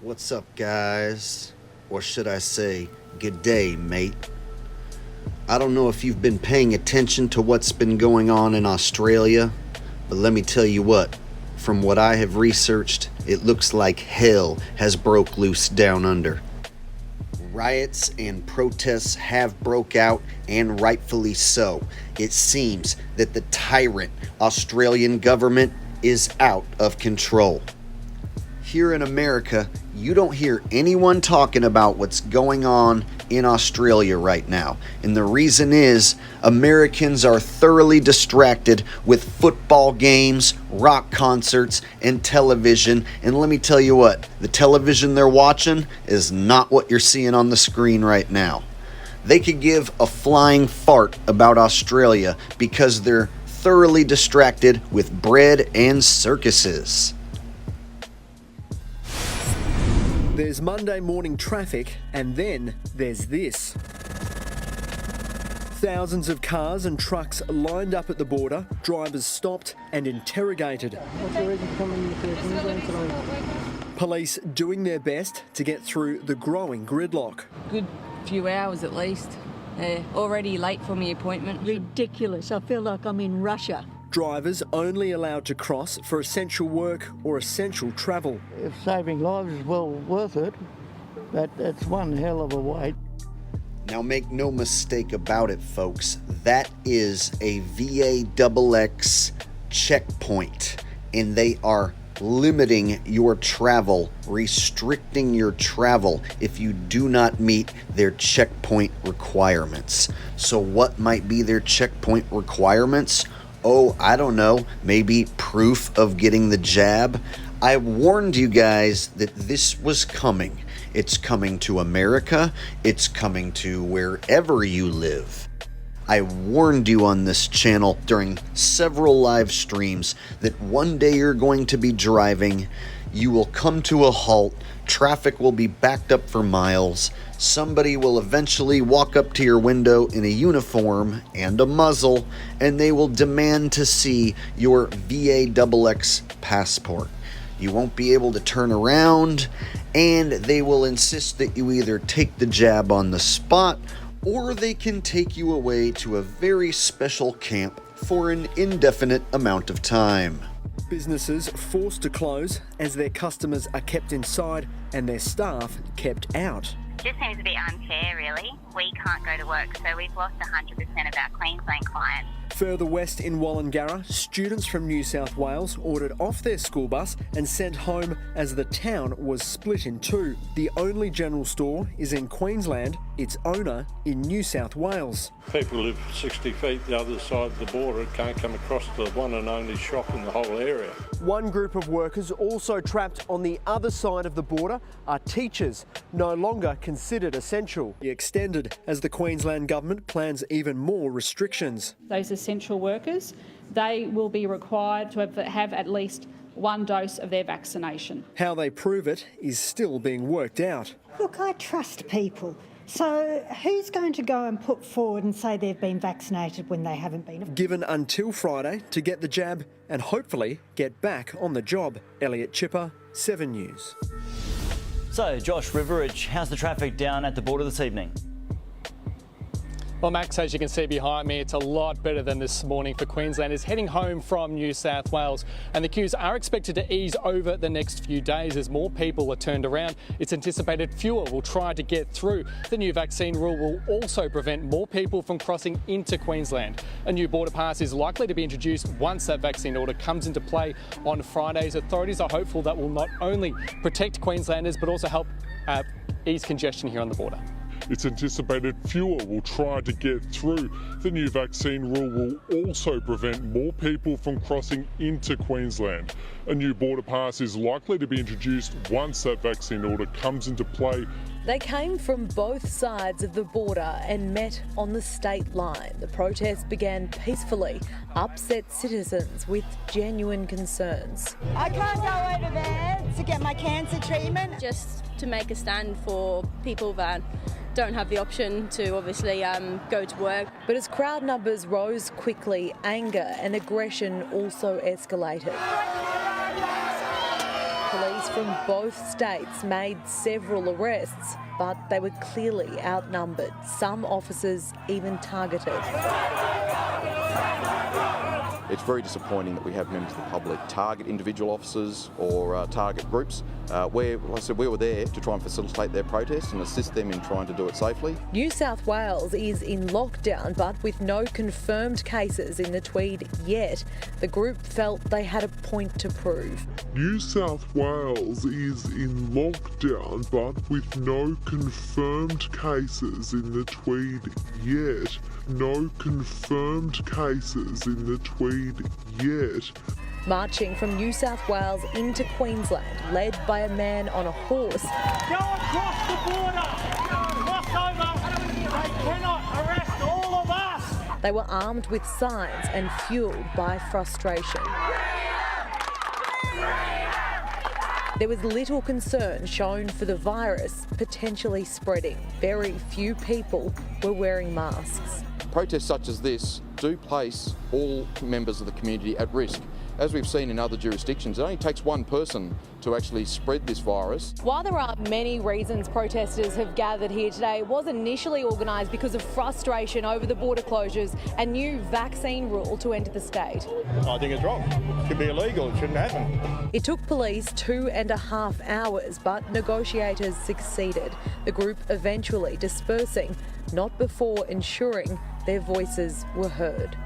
What's up, guys? Or should I say, good day, mate. I don't know if you've been paying attention to what's been going on in Australia, but let me tell you what, from what I have researched, it looks like hell has broke loose down under. Riots and protests have broke out, and rightfully so. It seems that the tyrant Australian government is out of control. Here in America, you don't hear anyone talking about what's going on in Australia right now. And the reason is Americans are thoroughly distracted with football games, rock concerts, and television. And let me tell you what, the television they're watching is not what you're seeing on the screen right now. They could give a flying fart about Australia because they're thoroughly distracted with bread and circuses. There's Monday morning traffic, and then there's this. Thousands of cars and trucks lined up at the border, drivers stopped and interrogated. Police doing their best to get through the growing gridlock. Good few hours at least. Already late for my appointment. Ridiculous. I feel like I'm in Russia. Drivers only allowed to cross for essential work or essential travel. If saving lives is well worth it, that's one hell of a wait. Now make no mistake about it, folks, that is a VAXX checkpoint, and they are limiting your travel, restricting your travel if you do not meet their checkpoint requirements. So what might be their checkpoint requirements? Oh, I don't know, maybe proof of getting the jab. I warned you guys that this was coming. It's coming to America. It's coming to wherever you live. I warned you on this channel during several live streams that one day you're going to be driving, you will come to a halt, traffic will be backed up for miles, somebody will eventually walk up to your window in a uniform and a muzzle, and they will demand to see your VAXX passport. You won't be able to turn around, and they will insist that you either take the jab on the spot, or they can take you away to a very special camp for an indefinite amount of time. Businesses forced to close as their customers are kept inside and their staff kept out. Just seems a bit unfair, really. We can't go to work, so we've lost 100% of our Queensland clients. Further west in Wallangarra, students from New South Wales ordered off their school bus and sent home as the town was split in two. The only general store is in Queensland, its owner in New South Wales. People live 60 feet the other side of the border can't come across the one and only shop in the whole area. One group of workers also trapped on the other side of the border are teachers, no longer considered essential. Extended as the Queensland government plans even more restrictions. Those essential workers, they will be required to have at least one dose of their vaccination. How they prove it is still being worked out. Look, I trust people. So who's going to go and put forward and say they've been vaccinated when they haven't been? Given until Friday to get the jab and hopefully get back on the job. Elliot Chipper, 7 News. So, Josh Riverich, how's the traffic down at the border this evening? Well, Max, as you can see behind me, it's a lot better than this morning for Queenslanders heading home from New South Wales. And the queues are expected to ease over the next few days as more people are turned around. It's anticipated fewer will try to get through. The new vaccine rule will also prevent more people from crossing into Queensland. A new border pass is likely to be introduced once that vaccine order comes into play on Fridays. Authorities are hopeful that will not only protect Queenslanders but also help ease congestion here on the border. It's anticipated fewer will try to get through. The new vaccine rule will also prevent more people from crossing into Queensland. A new border pass is likely to be introduced once that vaccine order comes into play. They came from both sides of the border and met on the state line. The protest began peacefully, upset citizens with genuine concerns. I can't go over there to get my cancer treatment. Just to make a stand for people that don't have the option to obviously go to work. But as crowd numbers rose quickly, anger and aggression also escalated. Police from both states made several arrests, but they were clearly outnumbered, some officers even targeted. It's very disappointing that we have members of the public target individual officers or target groups. Like I said, we were there to try and facilitate their protest and assist them in trying to do it safely. New South Wales is in lockdown, but with no confirmed cases in the Tweed yet. The group felt they had a point to prove. New South Wales is in lockdown, but with no confirmed cases in the Tweed yet. No confirmed cases in the Tweed yet. Marching from New South Wales into Queensland, led by a man on a horse. Go across the border! Cross over! They cannot arrest all of us! They were armed with signs and fuelled by frustration. There was little concern shown for the virus potentially spreading. Very few people were wearing masks. Protests such as this do place all members of the community at risk. As we've seen in other jurisdictions, it only takes one person to actually spread this virus. While there are many reasons protesters have gathered here today, it was initially organised because of frustration over the border closures and new vaccine rule to enter the state. I think it's wrong. It should be illegal. It shouldn't happen. It took police 2.5 hours, but negotiators succeeded. The group eventually dispersing, not before ensuring their voices were heard.